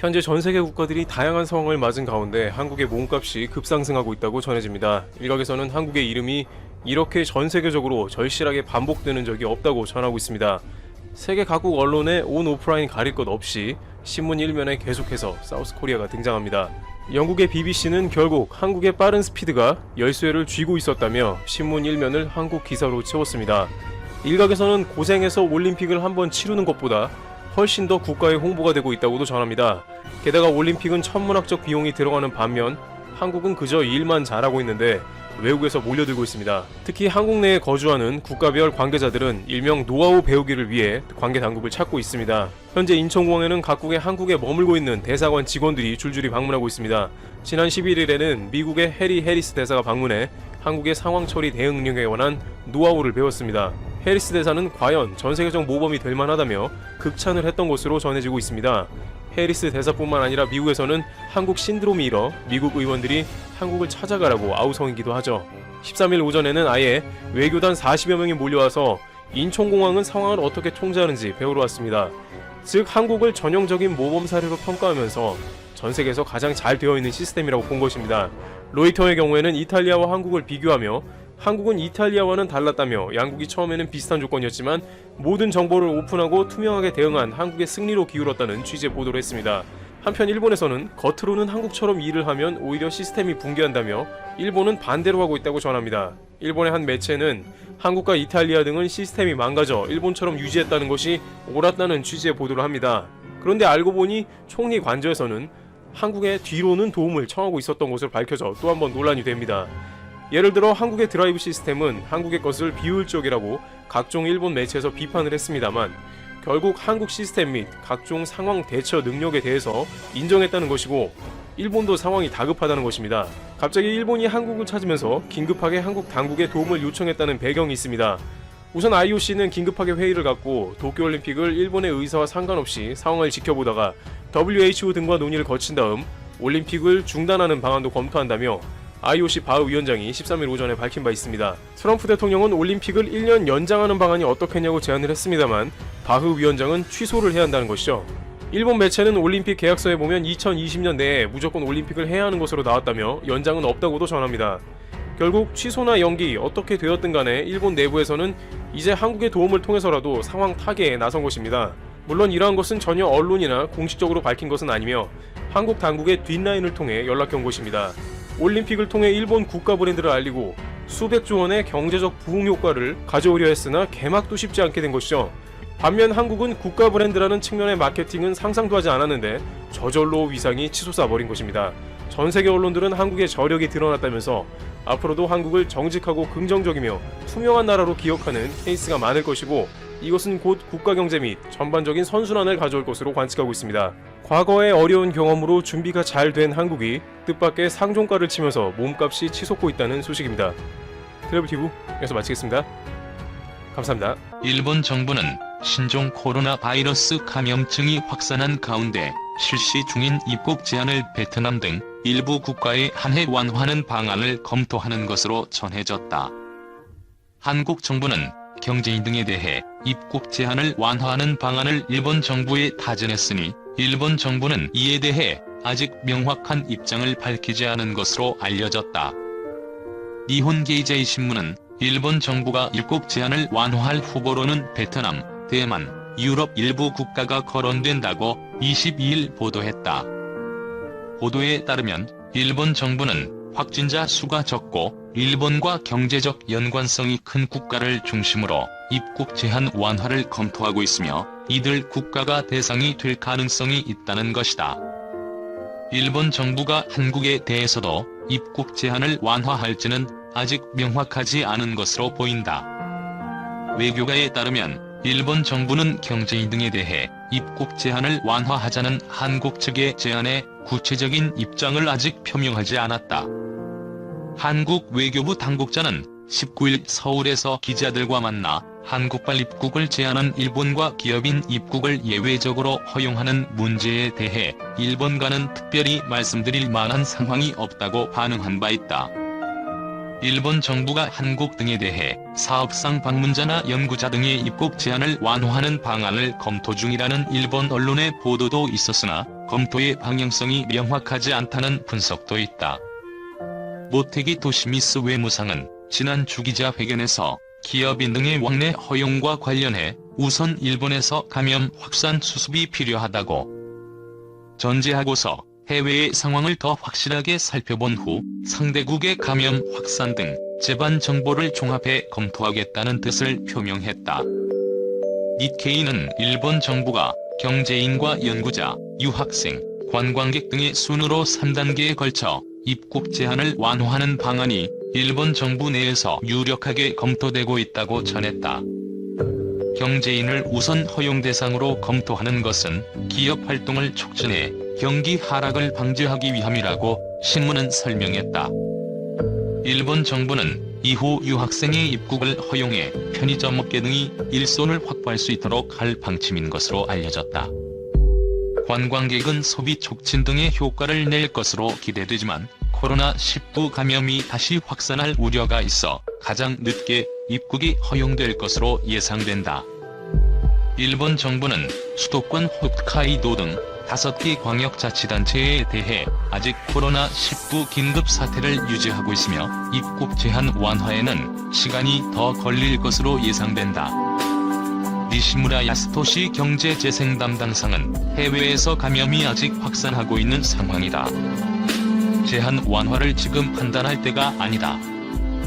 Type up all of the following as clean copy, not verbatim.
현재 전 세계 국가들이 다양한 상황을 맞은 가운데 한국의 몸값이 급상승하고 있다고 전해집니다. 일각에서는 한국의 이름이 이렇게 전 세계적으로 절실하게 반복되는 적이 없다고 전하고 있습니다. 세계 각국 언론에 온 오프라인 가릴 것 없이 신문 일면에 계속해서 사우스코리아가 등장합니다. 영국의 BBC는 결국 한국의 빠른 스피드가 열쇠를 쥐고 있었다며 신문 일면을 한국 기사로 채웠습니다. 일각에서는 고생해서 올림픽을 한번 치르는 것보다 훨씬 더 국가의 홍보가 되고 있다고도 전합니다. 게다가 올림픽은 천문학적 비용이 들어가는 반면 한국은 그저 일만 잘하고 있는데 외국에서 몰려들고 있습니다. 특히 한국 내에 거주하는 국가별 관계자들은 일명 노하우 배우기를 위해 관계 당국을 찾고 있습니다. 현재 인천공항에는 각국의 한국에 머물고 있는 대사관 직원들이 줄줄이 방문하고 있습니다. 지난 11일에는 미국의 해리 해리스 대사가 방문해 한국의 상황 처리 대응 능력에 관한 노하우를 배웠습니다. 해리스 대사는 과연 전세계적 모범이 될 만하다며 극찬을 했던 것으로 전해지고 있습니다. 해리스 대사뿐만 아니라 미국에서는 한국 신드롬이 일어 미국 의원들이 한국을 찾아가라고 아우성이기도 하죠. 13일 오전에는 아예 외교단 40여 명이 몰려와서 인천공항은 상황을 어떻게 통제하는지 배우러 왔습니다. 즉 한국을 전형적인 모범 사례로 평가하면서 전 세계에서 가장 잘 되어 있는 시스템이라고 본 것입니다. 로이터의 경우에는 이탈리아와 한국을 비교하며 한국은 이탈리아와는 달랐다며 양국이 처음에는 비슷한 조건이었지만 모든 정보를 오픈하고 투명하게 대응한 한국의 승리로 기울었다는 취지의 보도를 했습니다. 한편 일본에서는 겉으로는 한국처럼 일을 하면 오히려 시스템이 붕괴한다며 일본은 반대로 하고 있다고 전합니다. 일본의 한 매체는 한국과 이탈리아 등은 시스템이 망가져 일본처럼 유지했다는 것이 옳았다는 취지의 보도를 합니다. 그런데 알고 보니 총리 관저에서는 한국의 뒤로는 도움을 청하고 있었던 것으로 밝혀져 또 한 번 논란이 됩니다. 예를 들어 한국의 드라이브 시스템은 한국의 것을 비효율적이라고 각종 일본 매체에서 비판을 했습니다만 결국 한국 시스템 및 각종 상황 대처 능력에 대해서 인정했다는 것이고 일본도 상황이 다급하다는 것입니다. 갑자기 일본이 한국을 찾으면서 긴급하게 한국 당국에 도움을 요청했다는 배경이 있습니다. 우선 IOC는 긴급하게 회의를 갖고 도쿄올림픽을 일본의 의사와 상관없이 상황을 지켜보다가 WHO 등과 논의를 거친 다음 올림픽을 중단하는 방안도 검토한다며 IOC 바흐 위원장이 13일 오전에 밝힌 바 있습니다. 트럼프 대통령은 올림픽을 1년 연장하는 방안이 어떻겠냐고 제안을 했습니다만 바흐 위원장은 취소를 해야 한다는 것이죠. 일본 매체는 올림픽 계약서에 보면 2020년 내에 무조건 올림픽을 해야 하는 것으로 나왔다며 연장은 없다고도 전합니다. 결국 취소나 연기 어떻게 되었든 간에 일본 내부에서는 이제 한국의 도움을 통해서라도 상황 타개에 나선 것입니다. 물론 이러한 것은 전혀 언론이나 공식적으로 밝힌 것은 아니며 한국 당국의 뒷라인을 통해 연락이 온 것입니다. 올림픽을 통해 일본 국가 브랜드를 알리고 수백조 원의 경제적 부흥 효과를 가져오려 했으나 개막도 쉽지 않게 된 것이죠. 반면 한국은 국가 브랜드라는 측면의 마케팅은 상상도 하지 않았는데 저절로 위상이 치솟아 버린 것입니다. 전 세계 언론들은 한국의 저력이 드러났다면서 앞으로도 한국을 정직하고 긍정적이며 투명한 나라로 기억하는 케이스가 많을 것이고 이것은 곧 국가 경제 및 전반적인 선순환을 가져올 것으로 관측하고 있습니다. 과거의 어려운 경험으로 준비가 잘 된 한국이 뜻밖의 상종가를 치면서 몸값이 치솟고 있다는 소식입니다. 트래블티브 여기서 마치겠습니다. 감사합니다. 일본 정부는 신종 코로나 바이러스 감염증이 확산한 가운데 실시 중인 입국 제한을 베트남 등 일부 국가에 한해 완화하는 방안을 검토하는 것으로 전해졌다. 한국 정부는 경제인 등에 대해 입국 제한을 완화하는 방안을 일본 정부에 타전했으니 일본 정부는 이에 대해 아직 명확한 입장을 밝히지 않은 것으로 알려졌다. 니혼게이자이 신문은 일본 정부가 입국 제한을 완화할 후보로는 베트남, 대만, 유럽 일부 국가가 거론된다고 22일 보도했다. 보도에 따르면 일본 정부는 확진자 수가 적고 일본과 경제적 연관성이 큰 국가를 중심으로 입국 제한 완화를 검토하고 있으며 이들 국가가 대상이 될 가능성이 있다는 것이다. 일본 정부가 한국에 대해서도 입국 제한을 완화할지는 아직 명확하지 않은 것으로 보인다. 외교가에 따르면 일본 정부는 경제인 등에 대해 입국 제한을 완화하자는 한국 측의 제안에 구체적인 입장을 아직 표명하지 않았다. 한국 외교부 당국자는 19일 서울에서 기자들과 만나 한국발 입국을 제한한 일본과 기업인 입국을 예외적으로 허용하는 문제에 대해 일본과는 특별히 말씀드릴 만한 상황이 없다고 반응한 바 있다. 일본 정부가 한국 등에 대해 사업상 방문자나 연구자 등의 입국 제한을 완화하는 방안을 검토 중이라는 일본 언론의 보도도 있었으나 검토의 방향성이 명확하지 않다는 분석도 있다. 모테기 도시미스 외무상은 지난 주기자회견에서 기업인 등의 왕래 허용과 관련해 우선 일본에서 감염 확산 수습이 필요하다고 전제하고서 해외의 상황을 더 확실하게 살펴본 후 상대국의 감염 확산 등 재반 정보를 종합해 검토하겠다는 뜻을 표명했다. 니케이는 일본 정부가 경제인과 연구자, 유학생, 관광객 등의 순으로 3단계에 걸쳐 입국 제한을 완화하는 방안이 일본 정부 내에서 유력하게 검토되고 있다고 전했다. 경제인을 우선 허용 대상으로 검토하는 것은 기업 활동을 촉진해 경기 하락을 방지하기 위함이라고 신문은 설명했다. 일본 정부는 이후 유학생의 입국을 허용해 편의점 업계 등이 일손을 확보할 수 있도록 할 방침인 것으로 알려졌다. 관광객은 소비 촉진 등의 효과를 낼 것으로 기대되지만 코로나19 감염이 다시 확산할 우려가 있어 가장 늦게 입국이 허용될 것으로 예상된다. 일본 정부는 수도권 홋카이도 등 5개 광역자치단체에 대해 아직 코로나19 긴급 사태를 유지하고 있으며 입국 제한 완화에는 시간이 더 걸릴 것으로 예상된다. 니시무라 야스토시 경제재생 담당상은 해외에서 감염이 아직 확산하고 있는 상황이다. 제한 완화를 지금 판단할 때가 아니다.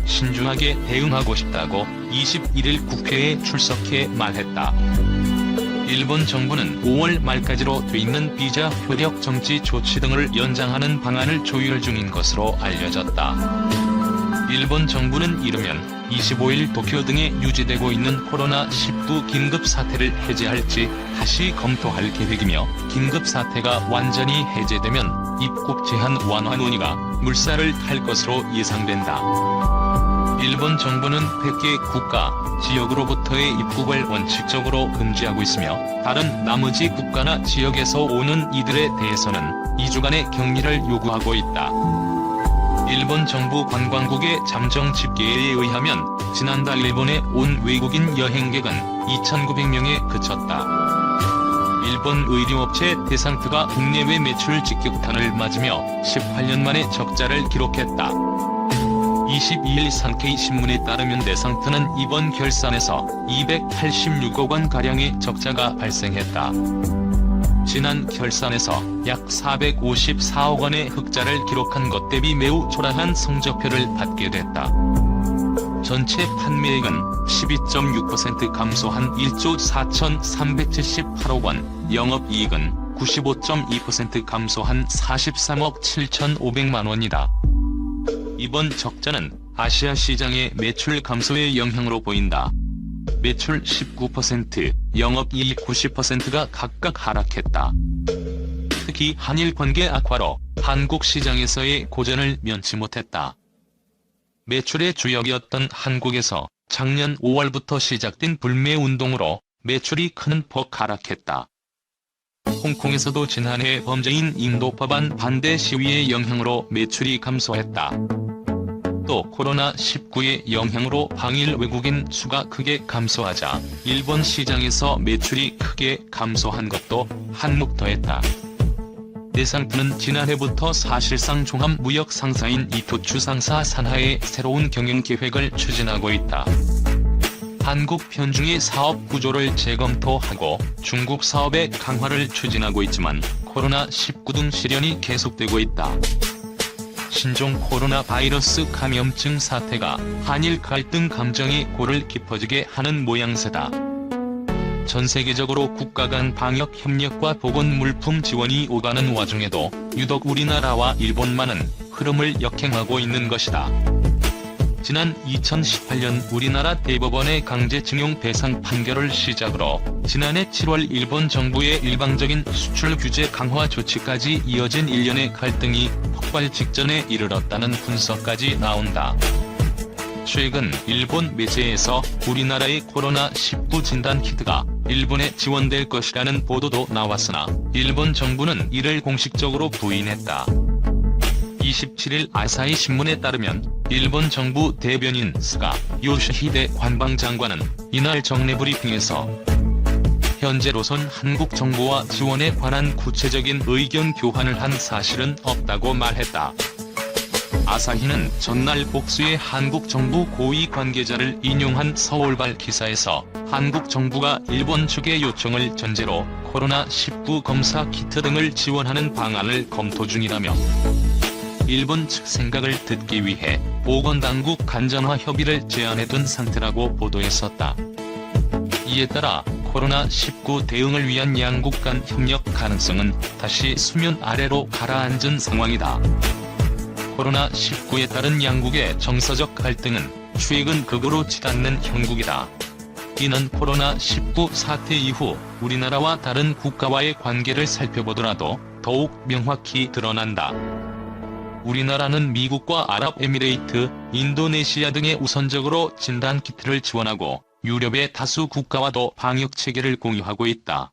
신중하게 대응하고 싶다고 21일 국회에 출석해 말했다. 일본 정부는 5월 말까지로 돼 있는 비자 효력 정지 조치 등을 연장하는 방안을 조율 중인 것으로 알려졌다. 일본 정부는 이르면 25일 도쿄 등에 유지되고 있는 코로나19 긴급 사태를 해제할지 다시 검토할 계획이며 긴급 사태가 완전히 해제되면 입국 제한 완화 논의가 물살을 탈 것으로 예상된다. 일본 정부는 100개 국가, 지역으로부터의 입국을 원칙적으로 금지하고 있으며 다른 나머지 국가나 지역에서 오는 이들에 대해서는 2주간의 격리를 요구하고 있다. 일본 정부 관광국의 잠정 집계에 의하면 지난달 일본에 온 외국인 여행객은 2,900명에 그쳤다. 일본 의류업체 데상트가 국내외 매출 직격탄을 맞으며 18년 만에 적자를 기록했다. 22일 산케이신문에 따르면 데상트는 이번 결산에서 286억 원가량의 적자가 발생했다. 지난 결산에서 약 454억 원의 흑자를 기록한 것 대비 매우 초라한 성적표를 받게 됐다. 전체 판매액은 12.6% 감소한 1조 4,378억 원, 영업이익은 95.2% 감소한 43억 7,500만 원이다. 이번 적자는 아시아 시장의 매출 감소의 영향으로 보인다. 매출 19%, 영업이익 90%가 각각 하락했다. 특히 한일 관계 악화로 한국 시장에서의 고전을 면치 못했다. 매출의 주역이었던 한국에서 작년 5월부터 시작된 불매 운동으로 매출이 큰 폭 하락했다. 홍콩에서도 지난해 범죄인 인도 법안 반대 시위의 영향으로 매출이 감소했다. 또 코로나19의 영향으로 방일 외국인 수가 크게 감소하자 일본 시장에서 매출이 크게 감소한 것도 한몫더했다. 데상트는 지난해부터 사실상 종합무역 상사인 이토추 상사 산하의 새로운 경영 계획을 추진하고 있다. 한국 편중의 사업 구조를 재검토하고 중국 사업의 강화를 추진하고 있지만 코로나19 등 시련이 계속되고 있다. 신종 코로나 바이러스 감염증 사태가 한일 갈등 감정이 골을 깊어지게 하는 모양새다. 전 세계적으로 국가 간 방역 협력과 보건 물품 지원이 오가는 와중에도 유독 우리나라와 일본만은 흐름을 역행하고 있는 것이다. 지난 2018년 우리나라 대법원의 강제징용 배상 판결을 시작으로 지난해 7월 일본 정부의 일방적인 수출 규제 강화 조치까지 이어진 일련의 갈등이 폭발 직전에 이르렀다는 분석까지 나온다. 최근 일본 매체에서 우리나라의 코로나19 진단 키트가 일본에 지원될 것이라는 보도도 나왔으나 일본 정부는 이를 공식적으로 부인했다. 27일 아사히 신문에 따르면 일본 정부 대변인 스가 요시히데 관방장관은 이날 정례 브리핑에서 현재로선 한국 정부와 지원에 관한 구체적인 의견 교환을 한 사실은 없다고 말했다. 아사히는 전날 복수의 한국 정부 고위 관계자를 인용한 서울발 기사에서 한국 정부가 일본 측의 요청을 전제로 코로나19 검사 키트 등을 지원하는 방안을 검토 중이라며 일본 측 생각을 듣기 위해 보건당국 간전화 협의를 제안해둔 상태라고 보도했었다. 이에 따라 코로나19 대응을 위한 양국 간 협력 가능성은 다시 수면 아래로 가라앉은 상황이다. 코로나19에 따른 양국의 정서적 갈등은 최근 극으로 치닫는 형국이다. 이는 코로나19 사태 이후 우리나라와 다른 국가와의 관계를 살펴보더라도 더욱 명확히 드러난다. 우리나라는 미국과 아랍에미레이트, 인도네시아 등에 우선적으로 진단키트를 지원하고 유럽의 다수 국가와도 방역체계를 공유하고 있다.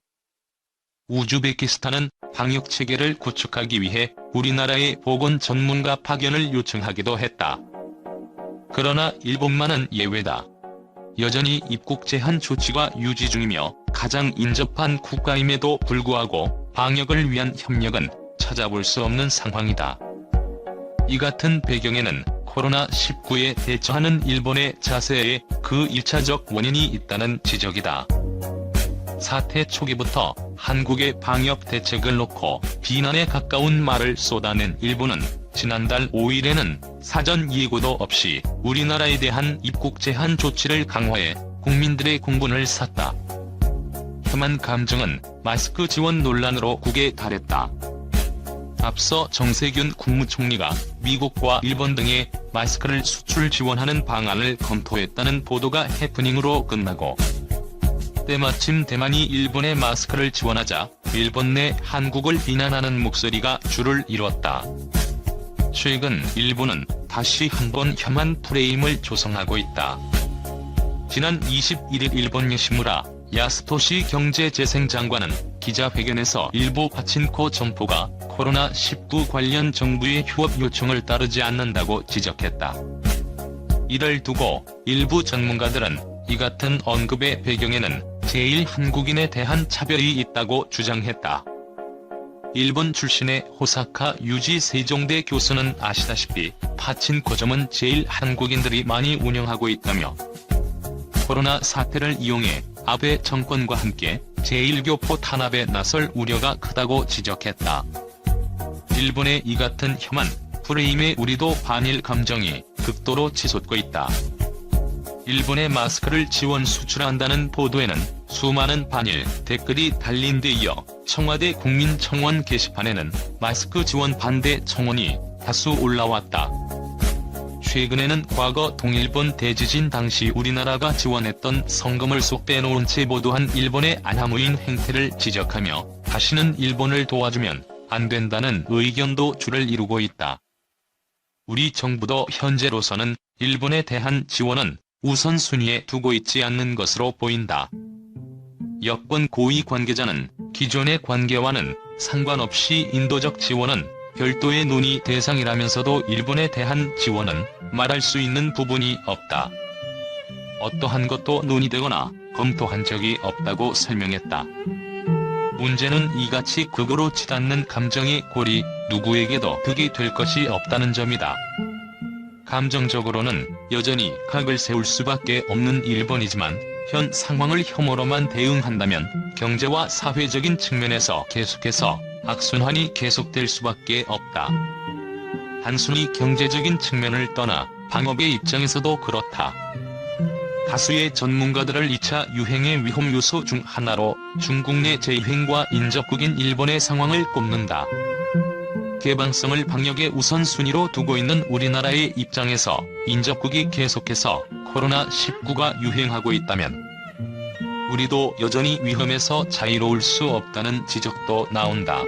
우즈베키스탄은 방역체계를 구축하기 위해 우리나라의 보건 전문가 파견을 요청하기도 했다. 그러나 일본만은 예외다. 여전히 입국 제한 조치가 유지 중이며 가장 인접한 국가임에도 불구하고 방역을 위한 협력은 찾아볼 수 없는 상황이다. 이 같은 배경에는 코로나19에 대처하는 일본의 자세에 그 1차적 원인이 있다는 지적이다. 사태 초기부터 한국의 방역 대책을 놓고 비난에 가까운 말을 쏟아낸 일본은 지난달 5일에는 사전 예고도 없이 우리나라에 대한 입국 제한 조치를 강화해 국민들의 공분을 샀다. 혐한 감정은 마스크 지원 논란으로 국에 달했다. 앞서 정세균 국무총리가 미국과 일본 등에 마스크를 수출 지원하는 방안을 검토했다는 보도가 해프닝으로 끝나고 때마침 대만이 일본에 마스크를 지원하자 일본 내 한국을 비난하는 목소리가 줄을 이뤘다. 최근 일본은 다시 한번 혐한 프레임을 조성하고 있다. 지난 21일 일본 요시무라 야스토시 경제재생장관은 기자회견에서 일부 파친코 점포가 코로나19 관련 정부의 휴업 요청을 따르지 않는다고 지적했다. 이를 두고 일부 전문가들은 이 같은 언급의 배경에는 제1한국인에 대한 차별이 있다고 주장했다. 일본 출신의 호사카 유지 세종대 교수는 아시다시피 파친코점은 제1한국인들이 많이 운영하고 있다며 코로나 사태를 이용해 아베 정권과 함께 제1교포 탄압에 나설 우려가 크다고 지적했다. 일본의 이 같은 혐한 프레임에 우리도 반일 감정이 극도로 치솟고 있다. 일본의 마스크를 지원 수출한다는 보도에는 수많은 반일 댓글이 달린 데 이어 청와대 국민청원 게시판에는 마스크 지원 반대 청원이 다수 올라왔다. 최근에는 과거 동일본 대지진 당시 우리나라가 지원했던 성금을 쏙 빼놓은 채 보도한 일본의 안하무인 행태를 지적하며 다시는 일본을 도와주면 안 된다는 의견도 줄을 이루고 있다. 우리 정부도 현재로서는 일본에 대한 지원은 우선순위에 두고 있지 않는 것으로 보인다. 여권 고위 관계자는 기존의 관계와는 상관없이 인도적 지원은 별도의 논의 대상이라면서도 일본에 대한 지원은 말할 수 있는 부분이 없다. 어떠한 것도 논의되거나 검토한 적이 없다고 설명했다. 문제는 이같이 극으로 치닫는 감정의 골이 누구에게도 득이 될 것이 없다는 점이다. 감정적으로는 여전히 각을 세울 수밖에 없는 일본이지만 현 상황을 혐오로만 대응한다면 경제와 사회적인 측면에서 계속해서 악순환이 계속될 수밖에 없다. 단순히 경제적인 측면을 떠나 방역의 입장에서도 그렇다. 다수의 전문가들을 2차 유행의 위험 요소 중 하나로 중국 내 재유행과 인접국인 일본의 상황을 꼽는다. 개방성을 방역의 우선순위로 두고 있는 우리나라의 입장에서 인접국이 계속해서 코로나19가 유행하고 있다면 우리도 여전히 위험에서 자유로울 수 없다는 지적도 나온다.